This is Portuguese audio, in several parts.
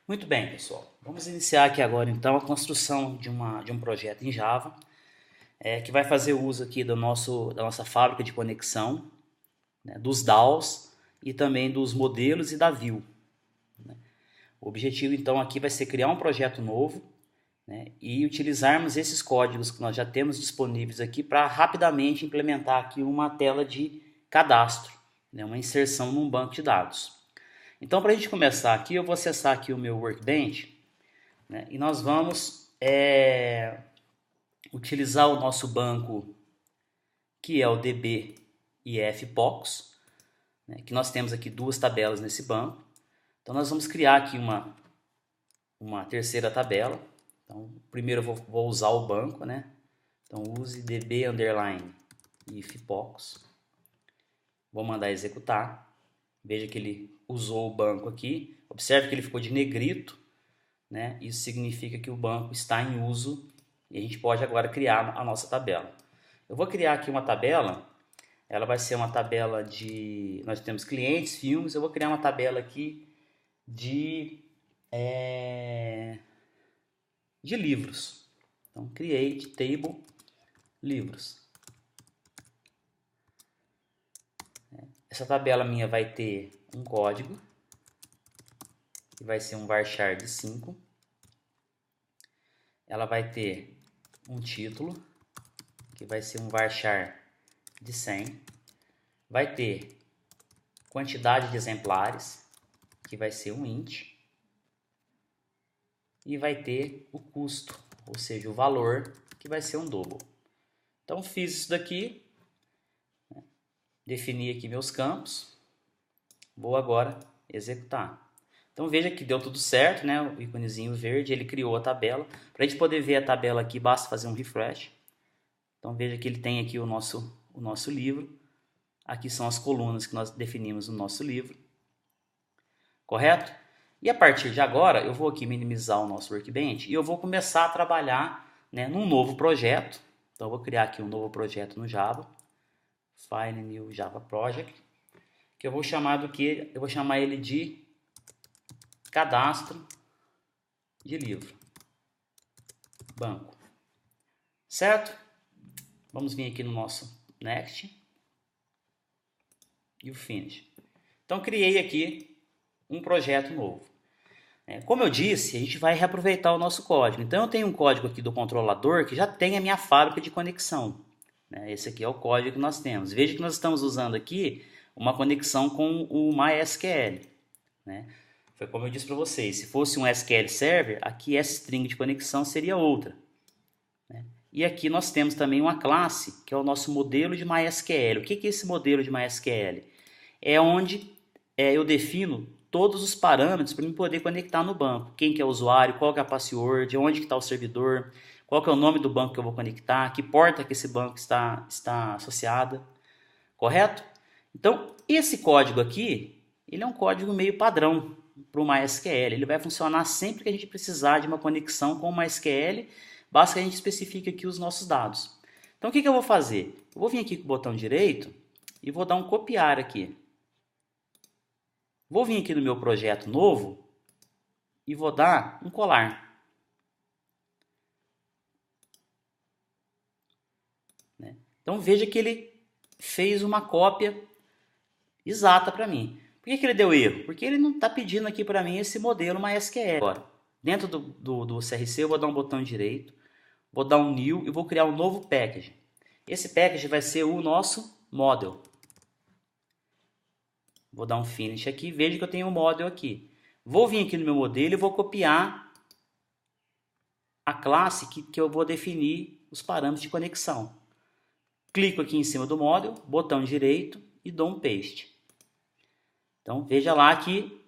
Muito bem, pessoal. Vamos iniciar aqui agora então a construção de um projeto em Java, que vai fazer uso aqui da nossa fábrica de conexão, né, dos DAOs e também dos modelos e da view. O objetivo então aqui vai ser criar um projeto novo, né, e utilizarmos esses códigos que nós já temos disponíveis aqui para rapidamente implementar aqui uma tela de cadastro, né, uma inserção num banco de dados. Então, para a gente começar aqui, eu vou acessar aqui o meu Workbench, né, e nós vamos utilizar o nosso banco, que é o DB/IF/POX, né, que nós temos aqui duas tabelas nesse banco. Então, nós vamos criar aqui uma terceira tabela. Então, primeiro eu vou usar o banco, né? Então, use DB_IF/POX. Vou mandar executar. Veja que ele usou o banco aqui. Observe que ele ficou de negrito, né? Isso significa que o banco está em uso e a gente pode agora criar a nossa tabela. Eu vou criar aqui uma tabela. Ela vai ser uma tabela de... Nós temos clientes, filmes. Eu vou criar uma tabela aqui de livros. Então, create table livros. Essa tabela minha vai ter um código, que vai ser um varchar de 5. Ela vai ter um título, que vai ser um varchar de 100. Vai ter quantidade de exemplares, que vai ser um int. E vai ter o custo, ou seja, o valor, que vai ser um double. Então, fiz isso daqui. Defini aqui meus campos. Vou agora executar. Então veja que deu tudo certo, né? O íconezinho verde, ele criou a tabela. Para a gente poder ver a tabela aqui, basta fazer um refresh. Então veja que ele tem aqui o nosso livro. Aqui são as colunas que nós definimos no nosso livro. Correto? E a partir de agora, eu vou aqui minimizar o nosso Workbench e eu vou começar a trabalhar, né, num novo projeto. Então eu vou criar aqui um novo projeto no Java. File New Java Project, que eu vou chamar eu vou chamar ele de cadastro de livro, banco, certo? Vamos vir aqui no nosso Next e o Finish. Então criei aqui um projeto novo. Como eu disse, a gente vai reaproveitar o nosso código. Então eu tenho um código aqui do controlador que já tem a minha fábrica de conexão. Esse aqui é o código que nós temos. Veja que nós estamos usando aqui uma conexão com o MySQL. Foi como eu disse para vocês, se fosse um SQL Server, aqui essa string de conexão seria outra. E aqui nós temos também uma classe, que é o nosso modelo de MySQL. O que é esse modelo de MySQL? É onde eu defino todos os parâmetros para eu poder conectar no banco. Quem que é o usuário, qual que é a password, onde que está o servidor, qual que é o nome do banco que eu vou conectar, que porta que esse banco está associada, correto? Então, esse código aqui, ele é um código meio padrão para o MySQL. Ele vai funcionar sempre que a gente precisar de uma conexão com o MySQL, basta que a gente especifique aqui os nossos dados. Então, o que eu vou fazer? Eu vou vir aqui com o botão direito e vou dar um copiar aqui. Vou vir aqui no meu projeto novo e vou dar um colar. Então veja que ele fez uma cópia exata para mim. Por que ele deu erro? Porque ele não está pedindo aqui para mim esse modelo MySQL. Agora, dentro do CRC eu vou dar um botão direito, vou dar um new e vou criar um novo package. Esse package vai ser o nosso model. Vou dar um finish aqui, veja que eu tenho um model aqui. Vou vir aqui no meu modelo e vou copiar a classe que eu vou definir os parâmetros de conexão. Clico aqui em cima do model, botão direito e dou um paste. Então veja lá que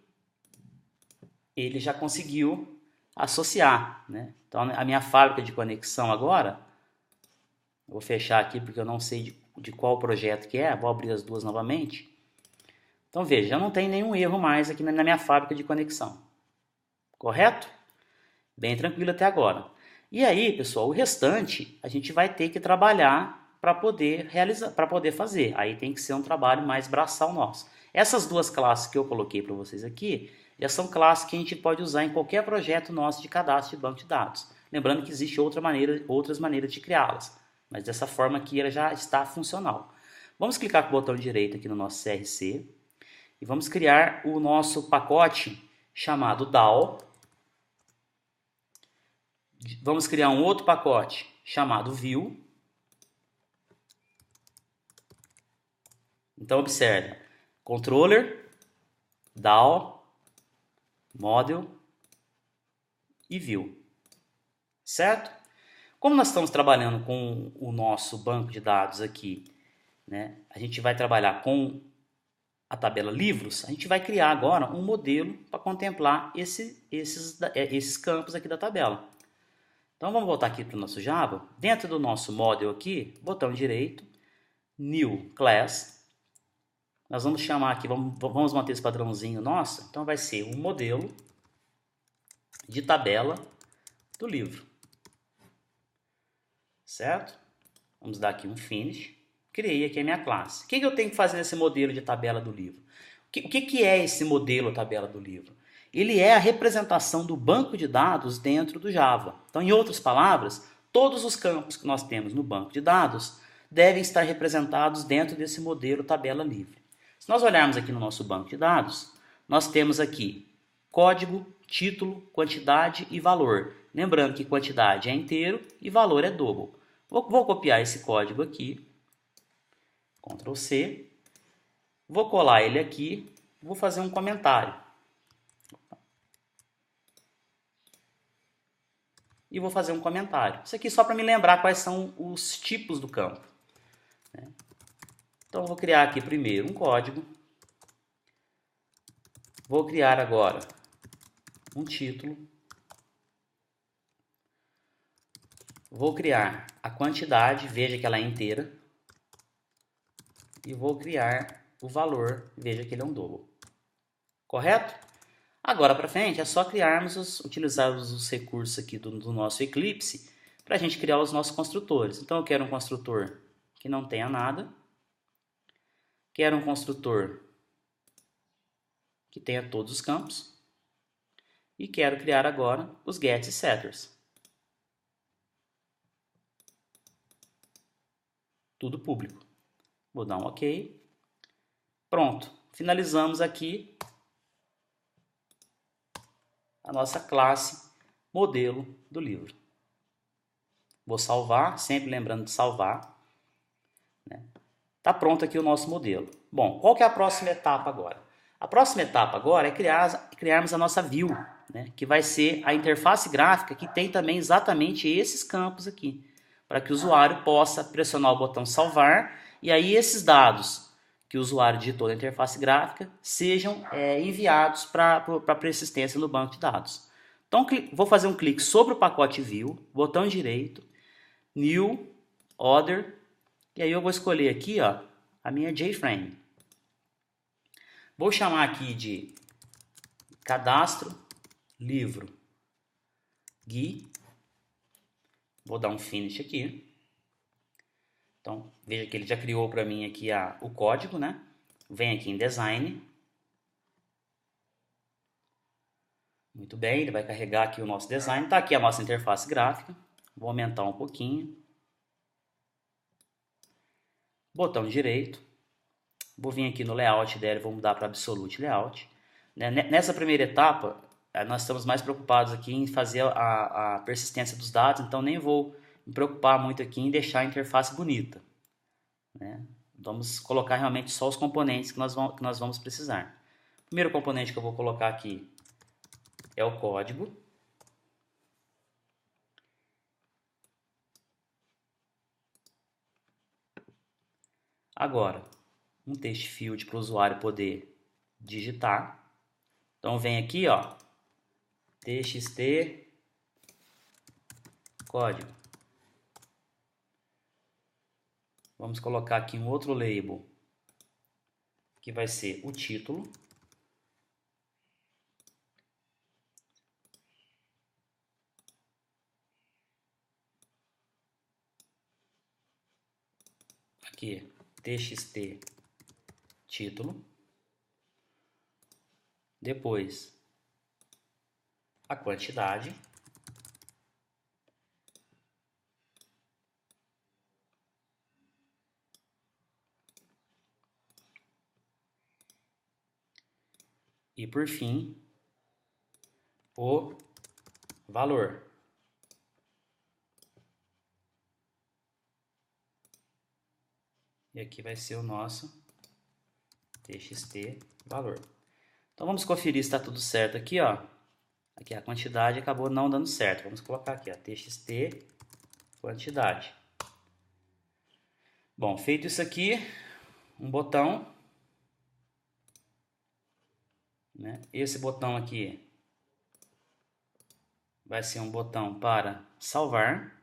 ele já conseguiu associar. Então a minha fábrica de conexão agora, vou fechar aqui porque eu não sei de qual projeto que é, vou abrir as duas novamente. Então veja, já não tem nenhum erro mais aqui na minha fábrica de conexão. Correto? Bem tranquilo até agora. E aí, pessoal, o restante a gente vai ter que trabalhar para poder realizar, para poder fazer. Aí tem que ser um trabalho mais braçal nosso. Essas duas classes que eu coloquei para vocês aqui Já são classes que a gente pode usar em qualquer projeto nosso de cadastro de banco de dados. Lembrando que existe outras maneiras de criá-las, mas dessa forma aqui ela já está funcional. Vamos clicar com o botão direito aqui no nosso CRC e vamos criar o nosso pacote chamado DAO. Vamos criar um outro pacote chamado View. Então observe, Controller, DAO, Model e View. Certo? Como nós estamos trabalhando com o nosso banco de dados aqui, né, a gente vai trabalhar com a tabela livros, a gente vai criar agora um modelo para contemplar esses campos aqui da tabela. Então vamos voltar aqui para o nosso Java. Dentro do nosso model aqui, botão direito, New Class. Nós vamos chamar aqui, vamos manter esse padrãozinho nosso. Então vai ser um modelo de tabela do livro. Certo? Vamos dar aqui um Finish. Criei aqui a minha classe. O que eu tenho que fazer nesse modelo de tabela do livro? O que é esse modelo tabela do livro? Ele é a representação do banco de dados dentro do Java. Então, em outras palavras, todos os campos que nós temos no banco de dados devem estar representados dentro desse modelo tabela livre. Se nós olharmos aqui no nosso banco de dados, nós temos aqui código, título, quantidade e valor. Lembrando que quantidade é inteiro e valor é double. Vou copiar esse código aqui, Ctrl C, vou colar ele aqui, vou fazer um comentário. E vou fazer um comentário. Isso aqui só para me lembrar quais são os tipos do campo. Então eu vou criar aqui primeiro um código. Vou criar agora um título. Vou criar a quantidade, veja que ela é inteira. E vou criar o valor, veja que ele é um double. Correto? Agora para frente é só utilizarmos os recursos aqui do nosso Eclipse para a gente criar os nossos construtores. Então eu quero um construtor que não tenha nada. Quero um construtor que tenha todos os campos. E quero criar agora os Get e Setters. Tudo público. Vou dar um OK. Pronto. Finalizamos aqui a nossa classe modelo do livro. Vou salvar, sempre lembrando de salvar. Está pronto aqui o nosso modelo. Bom, qual que é a próxima etapa agora? A próxima etapa agora é criarmos a nossa view, né, que vai ser a interface gráfica que tem também exatamente esses campos aqui, para que o usuário possa pressionar o botão salvar e aí esses dados que o usuário digitou na interface gráfica sejam enviados para a persistência no banco de dados. Então, vou fazer um clique sobre o pacote View, botão direito, New, Other, e aí eu vou escolher aqui ó, a minha JFrame. Vou chamar aqui de cadastro, livro, GUI. Vou dar um Finish aqui. Então, veja que ele já criou para mim aqui o código, né? Vem aqui em Design. Muito bem, ele vai carregar aqui o nosso design. Está aqui a nossa interface gráfica. Vou aumentar um pouquinho. Botão direito. Vou vir aqui no Layout dela e vou mudar para Absolute Layout. Nessa primeira etapa, nós estamos mais preocupados aqui em fazer a persistência dos dados, então nem vou me preocupar muito aqui em deixar a interface bonita. Vamos colocar realmente só os componentes que nós vamos precisar. O primeiro componente que eu vou colocar aqui é o código. Agora, um text field para o usuário poder digitar. Então vem aqui, ó, txt código. Vamos colocar aqui um outro label, que vai ser o título. Aqui, txt título. Depois, a quantidade e, por fim, o valor. E aqui vai ser o nosso txt valor. Então vamos conferir se está tudo certo aqui, ó. Aqui a quantidade acabou não dando certo. Vamos colocar aqui, ó, txt quantidade. Bom, feito isso aqui, um botão, né? Esse botão aqui vai ser um botão para salvar.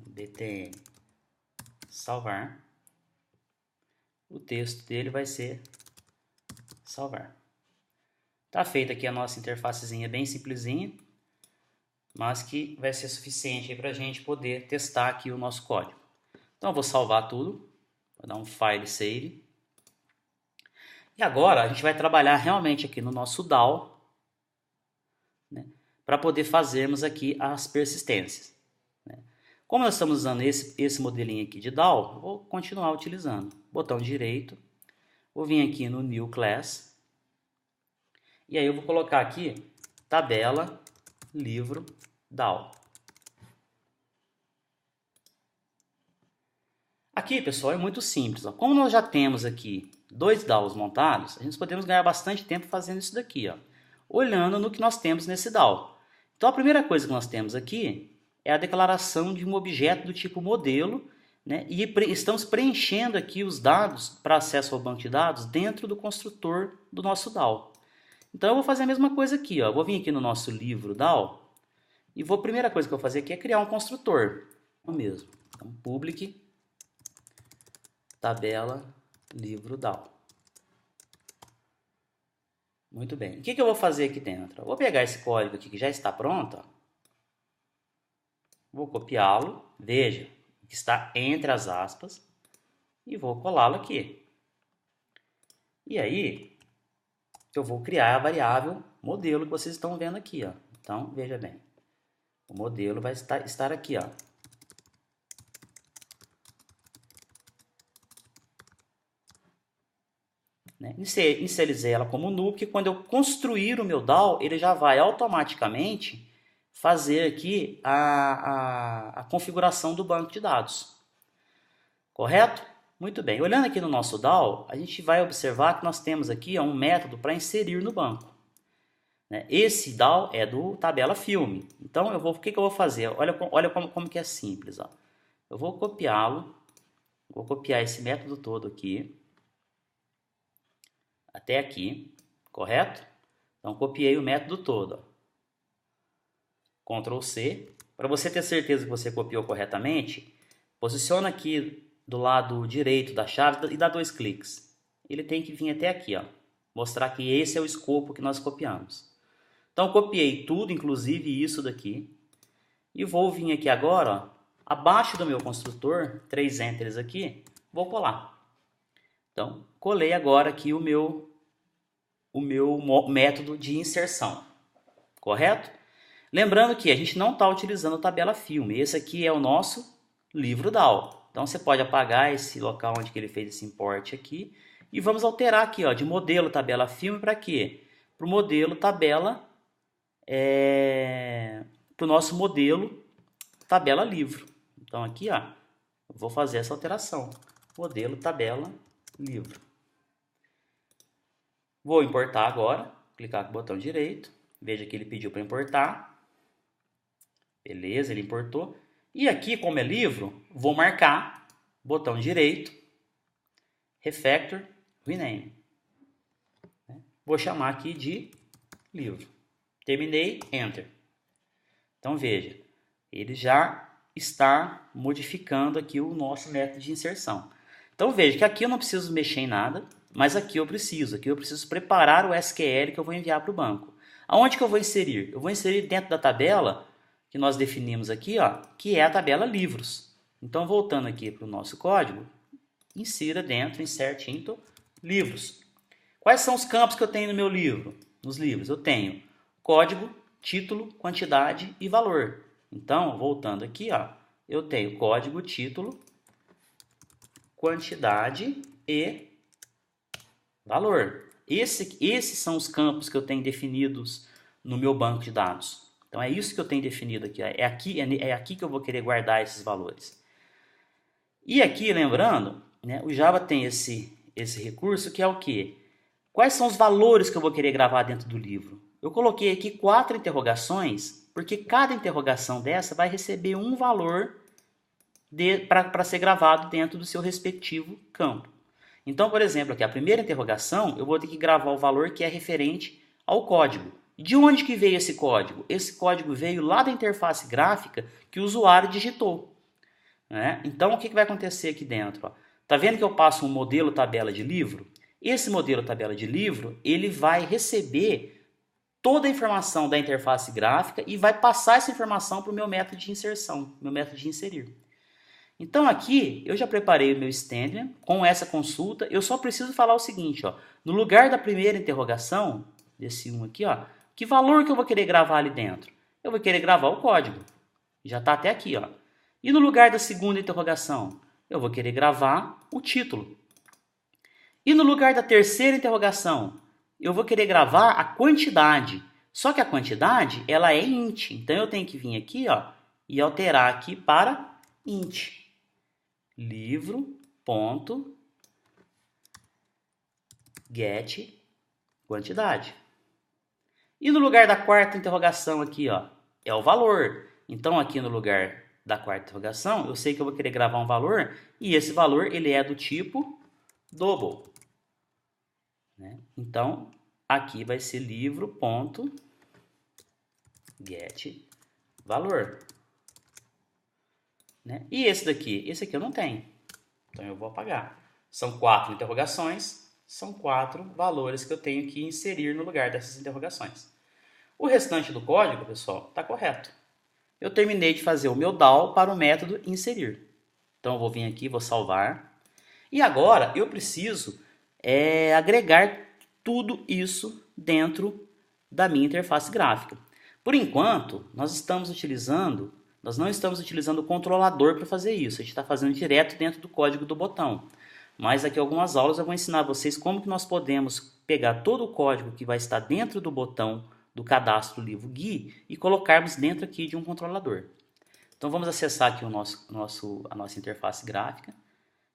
btn salvar. O texto dele vai ser salvar. Tá feita aqui a nossa interfacezinha bem simplesinha, mas que vai ser suficiente para a gente poder testar aqui o nosso código. Então eu vou salvar tudo, vou dar um file save. E agora a gente vai trabalhar realmente aqui no nosso DAO, né, para poder fazermos aqui as persistências. Né. Como nós estamos usando esse modelinho aqui de DAO, eu vou continuar utilizando. Botão direito, vou vir aqui no New Class, e aí eu vou colocar aqui tabela livro DAO. Aqui, pessoal, é muito simples. Ó. Como nós já temos aqui 2 DAOs montados, a gente podemos ganhar bastante tempo fazendo isso daqui, ó, olhando no que nós temos nesse DAO. Então a primeira coisa que nós temos aqui é a declaração de um objeto do tipo modelo, né, e estamos preenchendo aqui os dados para acesso ao banco de dados dentro do construtor do nosso DAO. Então eu vou fazer a mesma coisa aqui, ó. Eu vou vir aqui no nosso livro DAO e a primeira coisa que eu vou fazer aqui é criar um construtor. Mesmo. Então public tabela livro DAO. Muito bem. O que eu vou fazer aqui dentro? Eu vou pegar esse código aqui que já está pronto, ó. Vou copiá-lo, veja, que está entre as aspas, e vou colá-lo aqui. E aí, eu vou criar a variável modelo que vocês estão vendo aqui, ó. Então, veja bem, o modelo vai estar aqui, ó. Né? Inicializei ela como null, porque quando eu construir o meu DAO, ele já vai automaticamente fazer aqui a configuração do banco de dados. Correto? Muito bem. Olhando aqui no nosso DAO, a gente vai observar que nós temos aqui um método para inserir no banco. Esse DAO é do tabela filme. Então, o que eu vou fazer? Olha como que é simples. Ó. Eu vou copiá-lo, vou copiar esse método todo aqui, até aqui, correto? Então, copiei o método todo. Ó. Ctrl C. Para você ter certeza que você copiou corretamente, posiciona aqui do lado direito da chave e dá 2 cliques. Ele tem que vir até aqui, ó, mostrar que esse é o escopo que nós copiamos. Então, copiei tudo, inclusive isso daqui, e vou vir aqui agora, ó, abaixo do meu construtor, 3 enters aqui, vou colar. Então, colei agora aqui o meu método de inserção, correto? Lembrando que a gente não está utilizando a tabela filme, esse aqui é o nosso livro DAO. Então você pode apagar esse local onde que ele fez esse import aqui e vamos alterar aqui, ó, de modelo tabela filme para quê? Para o modelo tabela, para o nosso modelo tabela livro. Então aqui, ó, eu vou fazer essa alteração, modelo tabela livro. Vou importar agora, clicar com o botão direito, veja que ele pediu para importar. Beleza, ele importou. E aqui, como é livro, vou marcar, botão direito, refactor, rename. Vou chamar aqui de livro. Terminei, enter. Então veja, ele já está modificando aqui o nosso método de inserção. Então veja que aqui eu não preciso mexer em nada, mas aqui eu preciso preparar o SQL que eu vou enviar para o banco. Aonde que eu vou inserir? Eu vou inserir dentro da tabela que nós definimos aqui, ó, que é a tabela livros. Então, voltando aqui para o nosso código, insira dentro, insert into livros. Quais são os campos que eu tenho no meu livro? nos livros? Eu tenho código, título, quantidade e valor. Então, voltando aqui, ó, eu tenho código, título, quantidade e valor. Esses são os campos que eu tenho definidos no meu banco de dados. Então, é isso que eu tenho definido aqui. É aqui que eu vou querer guardar esses valores. E aqui, lembrando, né, o Java tem esse recurso que é o quê? Quais são os valores que eu vou querer gravar dentro do livro? Eu coloquei aqui 4 interrogações, porque cada interrogação dessa vai receber um valor para ser gravado dentro do seu respectivo campo. Então, por exemplo, aqui a primeira interrogação, eu vou ter que gravar o valor que é referente ao código. De onde que veio esse código? Esse código veio lá da interface gráfica que o usuário digitou. Né? Então, o que vai acontecer aqui dentro? Está vendo que eu passo um modelo tabela de livro? Esse modelo tabela de livro, ele vai receber toda a informação da interface gráfica e vai passar essa informação para o meu método de inserção, meu método de inserir. Então aqui eu já preparei o meu standard com essa consulta. Eu só preciso falar o seguinte, ó, no lugar da primeira interrogação, desse aqui, ó, que valor que eu vou querer gravar ali dentro? Eu vou querer gravar o código. Já está até aqui, ó. E no lugar da segunda interrogação, eu vou querer gravar o título. E no lugar da terceira interrogação, eu vou querer gravar a quantidade. Só que a quantidade, ela é int. Então eu tenho que vir aqui, ó, e alterar aqui para int. Livro.get quantidade. E no lugar da quarta interrogação aqui, ó, é o valor. Então aqui no lugar da quarta interrogação, eu sei que eu vou querer gravar um valor e esse valor ele é do tipo double. Né? Então aqui vai ser livro.get valor. Né? E esse daqui? Esse aqui eu não tenho. Então eu vou apagar. São 4 interrogações, são 4 valores que eu tenho que inserir no lugar dessas interrogações. O restante do código, pessoal, está correto. Eu terminei de fazer o meu DAO para o método inserir. Então eu vou vir aqui, vou salvar. E agora eu preciso agregar tudo isso dentro da minha interface gráfica. Por enquanto, nós não estamos utilizando o controlador para fazer isso. A gente está fazendo direto dentro do código do botão. Mas daqui a algumas aulas eu vou ensinar vocês como que nós podemos pegar todo o código que vai estar dentro do botão do cadastro livro GUI e colocarmos dentro aqui de um controlador. Então vamos acessar aqui a nossa interface gráfica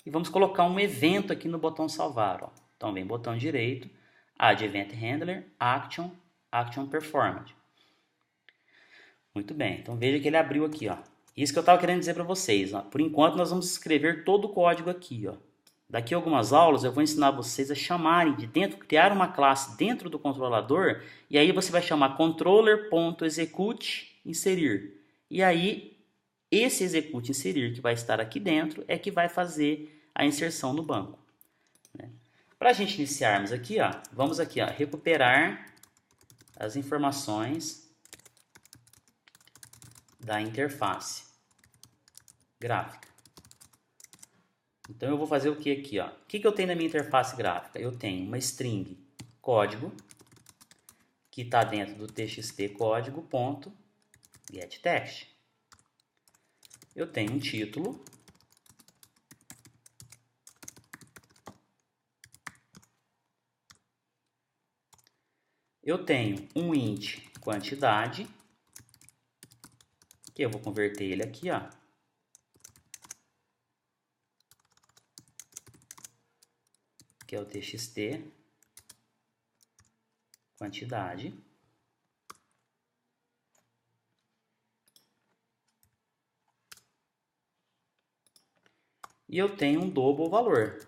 e vamos colocar um evento aqui no botão salvar. Ó. Então vem botão direito, Add Event Handler, Action Performed. Muito bem, então veja que ele abriu aqui, ó. Isso que eu estava querendo dizer para vocês, ó. Por enquanto nós vamos escrever todo o código aqui, ó. Daqui a algumas aulas eu vou ensinar vocês a chamarem de dentro, criar uma classe dentro do controlador, e aí você vai chamar controller.execute inserir. E aí esse execute inserir que vai estar aqui dentro é que vai fazer a inserção no banco. Né? Para a gente iniciarmos aqui, ó, vamos aqui, ó, recuperar as informações da interface gráfica. Então eu vou fazer o que aqui? Ó? O que eu tenho na minha interface gráfica? Eu tenho uma string código que está dentro do txt código.getText. Eu tenho um título. Eu tenho um int quantidade, que eu vou converter ele aqui, ó. Que é o txt quantidade. E eu tenho um double valor.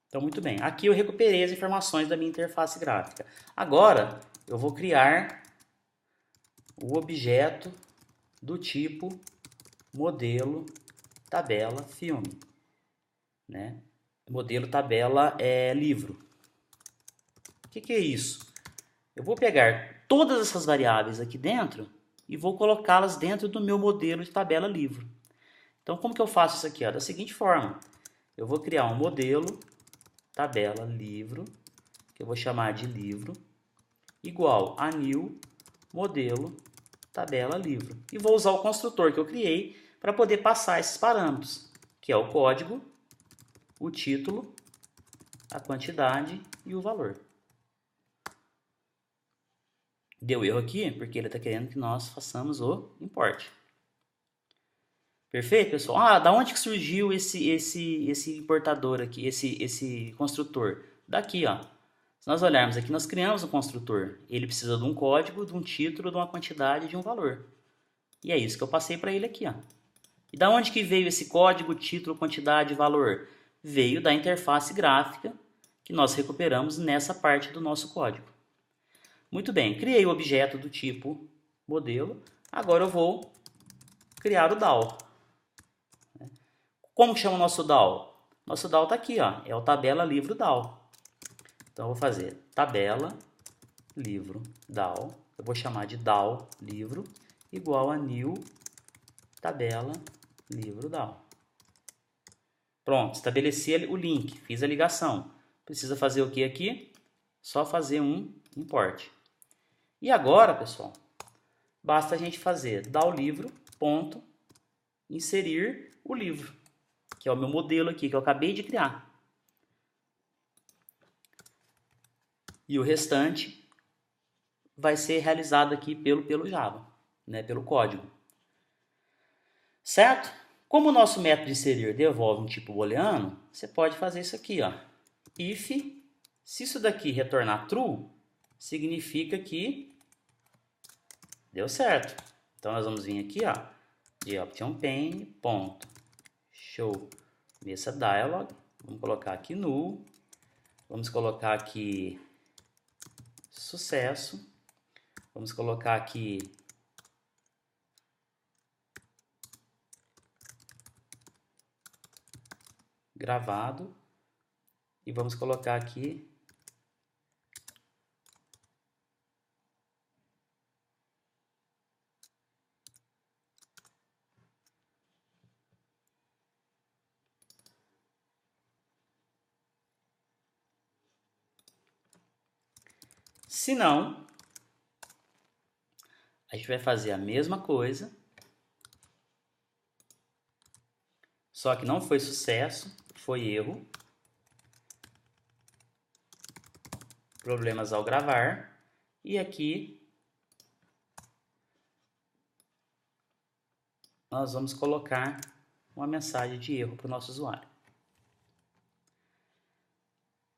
Então, muito bem. Aqui eu recuperei as informações da minha interface gráfica. Agora, eu vou criar o objeto do tipo modelo tabela filme. Né? Modelo tabela livro. O que é isso? Eu vou pegar todas essas variáveis aqui dentro e vou colocá-las dentro do meu modelo de tabela livro. Então, como que eu faço isso aqui? Ó? Da seguinte forma, eu vou criar um modelo tabela livro, que eu vou chamar de livro, igual a new modelo tabela livro. E vou usar o construtor que eu criei para poder passar esses parâmetros, que é o código, o título, a quantidade e o valor. Deu erro aqui porque ele está querendo que nós façamos o import. Perfeito, pessoal? Ah, da onde que surgiu esse importador aqui, esse construtor? Daqui, ó. Se nós olharmos aqui, nós criamos um construtor. Ele precisa de um código, de um título, de uma quantidade e de um valor. E é isso que eu passei para ele aqui, ó. E da onde que veio esse código, título, quantidade e valor? Veio da interface gráfica que nós recuperamos nessa parte do nosso código. Muito bem, criei o objeto do tipo modelo. Agora eu vou criar o DAO. Como que chama o nosso DAO? Nosso DAO está aqui, ó, é o tabela livro DAO. Então eu vou fazer tabela livro DAO. Eu vou chamar de DAO livro igual a new tabela livro DAO. Pronto, estabeleci o link, fiz a ligação. Precisa fazer o que aqui? Só fazer um import. E agora, pessoal, basta a gente fazer DAO livro ponto inserir o livro, que é o meu modelo aqui que eu acabei de criar. E o restante vai ser realizado aqui pelo Java, né, pelo código. Certo? Como o nosso método de inserir devolve um tipo booleano, você pode fazer isso aqui, ó. If, se isso daqui retornar true, significa que deu certo. Então nós vamos vir aqui, ó, de optionPane, ponto, show, mesa dialog, vamos colocar aqui null, vamos colocar aqui sucesso, vamos colocar aqui gravado e vamos colocar aqui se não, a gente vai fazer a mesma coisa, só que não foi sucesso, foi erro. Problemas ao gravar. E aqui nós vamos colocar uma mensagem de erro para o nosso usuário.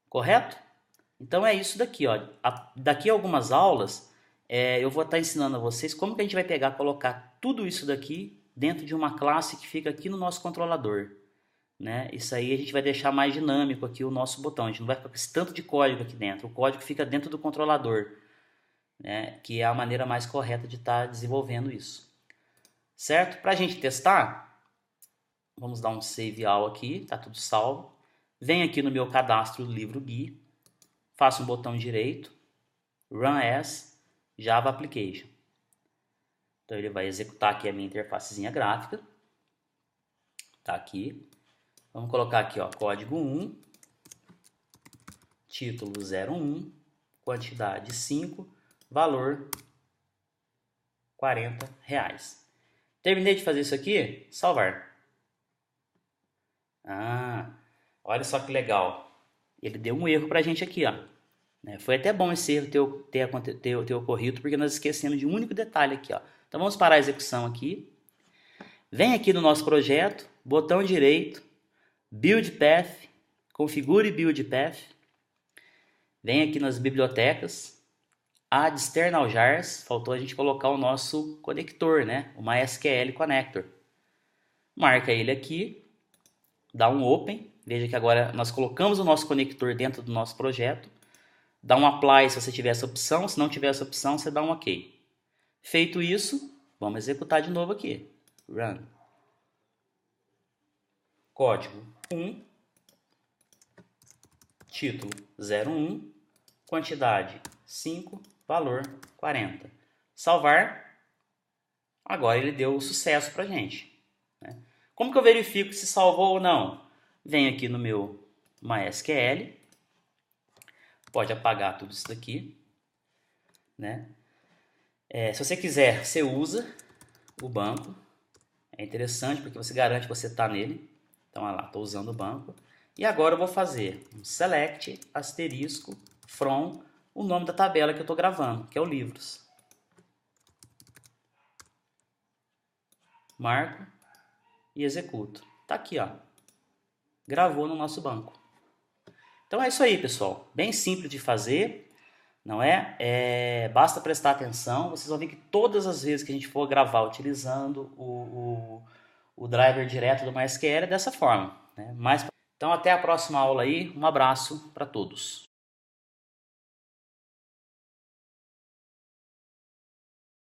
Correto? Então é isso daqui, ó. Daqui a algumas aulas eu vou estar ensinando a vocês como que a gente vai pegar, colocar tudo isso daqui dentro de uma classe que fica aqui no nosso controlador. Né? Isso aí a gente vai deixar mais dinâmico aqui o nosso botão. A gente não vai ficar com esse tanto de código aqui dentro. O código fica dentro do controlador, né? Que é a maneira mais correta de estar desenvolvendo isso. Certo? Para a gente testar, vamos dar um save all aqui, tá tudo salvo. Venho aqui no meu cadastro do livro Gui, faço um botão direito, Run as Java Application. Então ele vai executar aqui a minha interfacezinha gráfica. Tá aqui. Vamos colocar aqui, ó, código 1, título 01, quantidade 5, valor R$40. Terminei de fazer isso aqui, salvar. Olha só que legal. Ele deu um erro pra gente aqui, ó. Foi até bom esse erro ter ocorrido, porque nós esquecemos de um único detalhe aqui, ó. Então vamos parar a execução aqui. Vem aqui no nosso projeto, botão direito, Build Path, configure Build Path. Vem aqui nas bibliotecas, Add External Jars, faltou a gente colocar o nosso conector, né? O MySQL Connector. Marca ele aqui, dá um Open, veja que agora nós colocamos o nosso conector dentro do nosso projeto. Dá um Apply se você tiver essa opção, se não tiver essa opção, você dá um OK. Feito isso, vamos executar de novo aqui. Run. Código 1, título 01, quantidade 5, valor 40. Salvar. Agora ele deu sucesso para a gente, né? Como que eu verifico se salvou ou não? Venho aqui no meu MySQL, pode apagar tudo isso daqui, né? Se você quiser, você usa o banco. É interessante porque você garante que você está nele. Então, olha lá, estou usando o banco. E agora eu vou fazer um select, asterisco, from, o nome da tabela que eu estou gravando, que é o livros. Marco e executo. Tá aqui, ó. Gravou no nosso banco. Então é isso aí, pessoal. Bem simples de fazer, não é? Basta prestar atenção. Vocês vão ver que todas as vezes que a gente for gravar utilizando o driver direto do MySQL é dessa forma, né? Então até a próxima aula aí. Um abraço para todos.